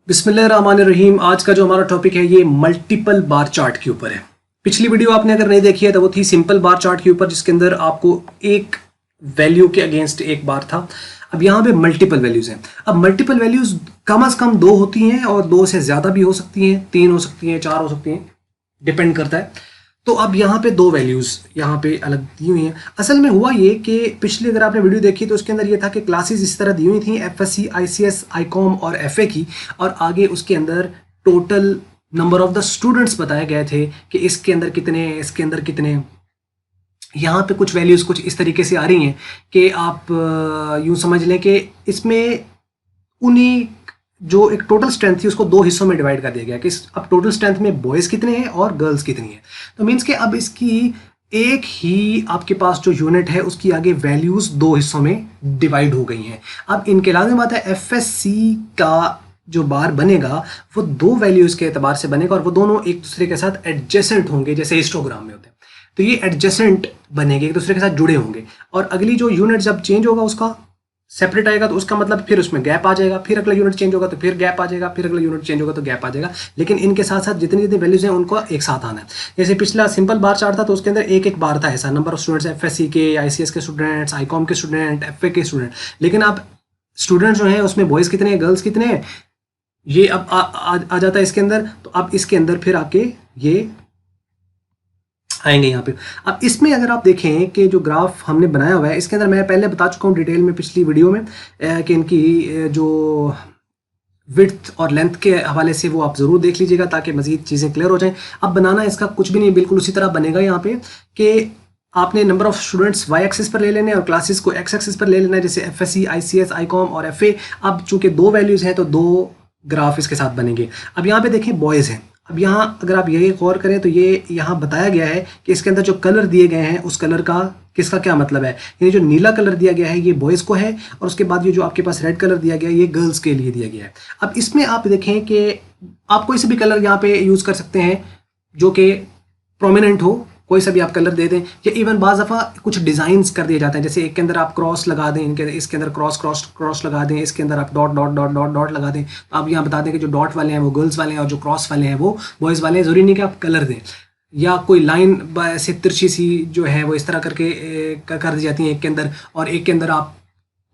बिस्मिल्लाहिर्रहमानिर्रहीम। आज का जो हमारा टॉपिक है ये मल्टीपल बार चार्ट के ऊपर है। पिछली वीडियो आपने अगर नहीं देखी है तो वो थी सिंपल बार चार्ट के ऊपर, जिसके अंदर आपको एक वैल्यू के अगेंस्ट एक बार था। अब यहाँ पे मल्टीपल वैल्यूज हैं। अब मल्टीपल वैल्यूज कम से कम दो होती हैं और दो से ज़्यादा भी हो सकती हैं, तीन हो सकती हैं, चार हो सकती हैं, डिपेंड करता है। तो अब यहाँ पे दो वैल्यूज़ यहाँ पे अलग दी हुई हैं। असल में हुआ ये कि पिछली अगर आपने वीडियो देखी तो उसके अंदर ये था कि क्लासेस इस तरह दी हुई थी, एफएससी, आईसीएस, आईकॉम और एफए की, और आगे उसके अंदर total number of the students बताए गए थे कि इसके अंदर कितने, इसके अंदर कितने। यहाँ पे कुछ वैल्यूज़ कुछ इस तरीके से आ रही हैं कि आप यूँ समझ लें कि इसमें उन्हीं जो एक टोटल स्ट्रेंथ थी उसको दो हिस्सों में डिवाइड कर दिया गया कि अब टोटल स्ट्रेंथ में बॉयज़ कितने हैं और गर्ल्स कितनी हैं। तो मीन्स कि अब इसकी एक ही आपके पास जो यूनिट है उसकी आगे वैल्यूज़ दो हिस्सों में डिवाइड हो गई हैं। अब इनके लाज़िम बात है एफएससी का जो बार बनेगा वो दो वैल्यूज़ के एतबार से बनेगा और वो दोनों एक दूसरे के साथ एडजेसेंट होंगे, जैसे हिस्टोग्राम में होते हैं। तो ये एडजेसेंट बनेंगे, एक दूसरे के साथ जुड़े होंगे, और अगली जो यूनिट जब चेंज होगा उसका सेपरेट आएगा तो उसका मतलब फिर उसमें गैप आ जाएगा, फिर अगला यूनिट चेंज होगा तो फिर गैप आ जाएगा, फिर अगला यूनिट चेंज होगा तो गैप आ जाएगा। लेकिन इनके साथ साथ जितनी जितनी वैल्यूज हैं उनको एक साथ आना है। जैसे पिछला सिंपल बार चार्ट था तो उसके अंदर एक एक बार था ऐसा, नंबर ऑफ स्टूडेंट्स, एफएससी के, आईसीएस के स्टूडेंट्स, आईकॉम के स्टूडेंट, एफए के स्टूडेंट। लेकिन अब स्टूडेंट्स जो हैं उसमें बॉयज़ कितने हैं, गर्ल्स कितने हैं, ये अब आ जाता है इसके अंदर। तो अब इसके अंदर फिर आपके ये आएंगे यहाँ पे। अब इसमें अगर आप देखें कि जो ग्राफ हमने बनाया हुआ है इसके अंदर मैं पहले बता चुका हूँ डिटेल में पिछली वीडियो में कि इनकी जो विड्थ और लेंथ के हवाले से वो आप ज़रूर देख लीजिएगा ताकि मज़ीद चीज़ें क्लियर हो जाएं। अब बनाना इसका कुछ भी नहीं, बिल्कुल उसी तरह बनेगा यहाँ पे कि आपने number of students Y axis पर ले लेने और क्लासेस को एक्स एक्सिस पर ले लेना है, जैसे एफएससी, आईसीएस, आईकॉम और एफए। अब चूंकि दो वैल्यूज़ हैं तो दो ग्राफ इसके साथ बनेंगे। अब यहाँ पे देखें बॉयज़ हैं। अब यहाँ अगर आप यही गौर करें तो ये यहाँ बताया गया है कि इसके अंदर जो कलर दिए गए हैं उस कलर का किसका क्या मतलब है। यानी जो नीला कलर दिया गया है ये बॉयज़ को है और उसके बाद ये जो आपके पास रेड कलर दिया गया है ये गर्ल्स के लिए दिया गया है। अब इसमें आप देखें कि आप कोई से भी कलर यहाँ पे यूज़ कर सकते हैं जो कि प्रोमिनेंट हो, कोई सा भी आप कलर दे दें, या इवन बाज़ दफ़ा कुछ डिज़ाइंस कर दिए जाते हैं, जैसे एक के अंदर आप क्रॉस लगा दें, इनके इसके अंदर क्रॉस क्रॉस क्रॉस लगा दें, इसके अंदर आप dot dot dot dot dot लगा दें। तो आप यहाँ बता दें कि जो डॉट वाले हैं वो गर्ल्स वाले हैं और जो क्रॉस वाले हैं वो बॉयज़ वाले हैं। ज़रूरी नहीं कि आप कलर दें, या कोई लाइन ऐसे तिरछी सी जो है वो इस तरह करके कर दी जाती है एक के अंदर, और एक के अंदर आप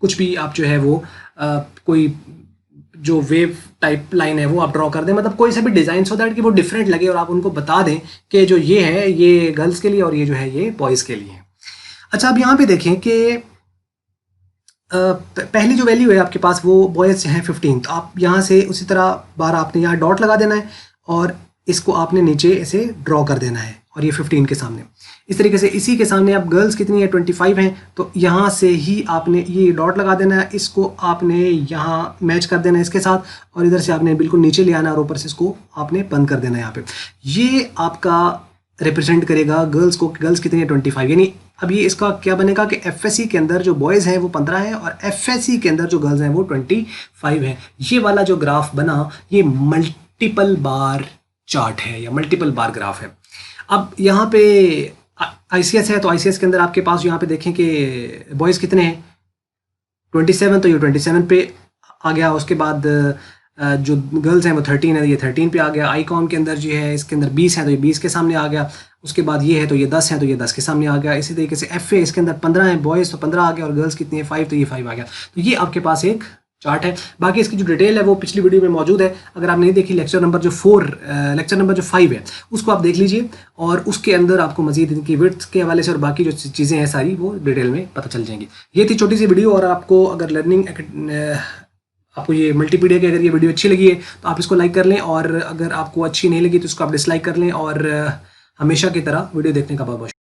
कुछ भी आप जो है वो कोई जो वेव टाइप लाइन है वो आप ड्रॉ कर दें, मतलब कोई सा भी डिज़ाइन सो दैट कि वो डिफरेंट लगे और आप उनको बता दें कि जो ये है ये गर्ल्स के लिए और ये जो है ये बॉयज़ के लिए है। अच्छा, अब यहाँ पे देखें कि पहली जो वैल्यू है आपके पास वो बॉयज़ हैं 15, तो आप यहाँ से उसी तरह बार आपने यहाँ डॉट लगा देना है और इसको आपने नीचे ऐसे ड्रॉ कर देना है, और ये 15 के सामने इस तरीके से। इसी के सामने अब गर्ल्स कितनी है, 25 हैं, तो यहाँ से ही आपने ये डॉट लगा देना है, इसको आपने यहाँ मैच कर देना है इसके साथ, और इधर से आपने बिल्कुल नीचे ले आना है और ऊपर से इसको आपने बंद कर देना है यहाँ पे। ये आपका रिप्रेजेंट करेगा गर्ल्स को, गर्ल्स कितनी है 25। यानी अब ये इसका क्या बनेगा कि एफएससी के अंदर जो बॉयज़ हैं वो 15 हैं और एफएससी के अंदर जो गर्ल्स हैं वो 25 हैं। ये वाला जो ग्राफ बना ये मल्टीपल बार चार्ट है या मल्टीपल बार ग्राफ है। अब यहाँ पे आईसीएस है तो आईसीएस के अंदर आपके पास यहाँ पे देखें कि बॉयज़ कितने हैं 27, तो ये 27 पे आ गया। उसके बाद जो गर्ल्स हैं वो 13 है, ये 13 पे आ गया। आईकॉम के अंदर जो है इसके अंदर 20 है तो ये 20 के सामने आ गया। उसके बाद ये है तो ये 10 है तो ये 10 के सामने आ गया। इसी तरीके से एफए इसके अंदर 15 है बॉयज़ तो 15 आ गया, और गर्ल्स कितनी है 5 तो ये 5 आ गया। तो ये आपके पास एक चार्ट है। बाकी इसकी जो डिटेल है वो पिछली वीडियो में मौजूद है, अगर आप नहीं देखी लेक्चर नंबर जो 5 है उसको आप देख लीजिए, और उसके अंदर आपको मजीद इनकी विड्थ के हवाले से और बाकी जो चीज़ें हैं सारी वो डिटेल में पता चल जाएंगी। ये थी छोटी सी वीडियो, और आपको अगर आपको ये मल्टीपीडिया की अगर ये वीडियो अच्छी लगी है तो आप इसको लाइक कर लें, और अगर आपको अच्छी नहीं लगी तो इसको आप डिसलाइक कर लें, और हमेशा की तरह वीडियो देखने का बहुत बहुत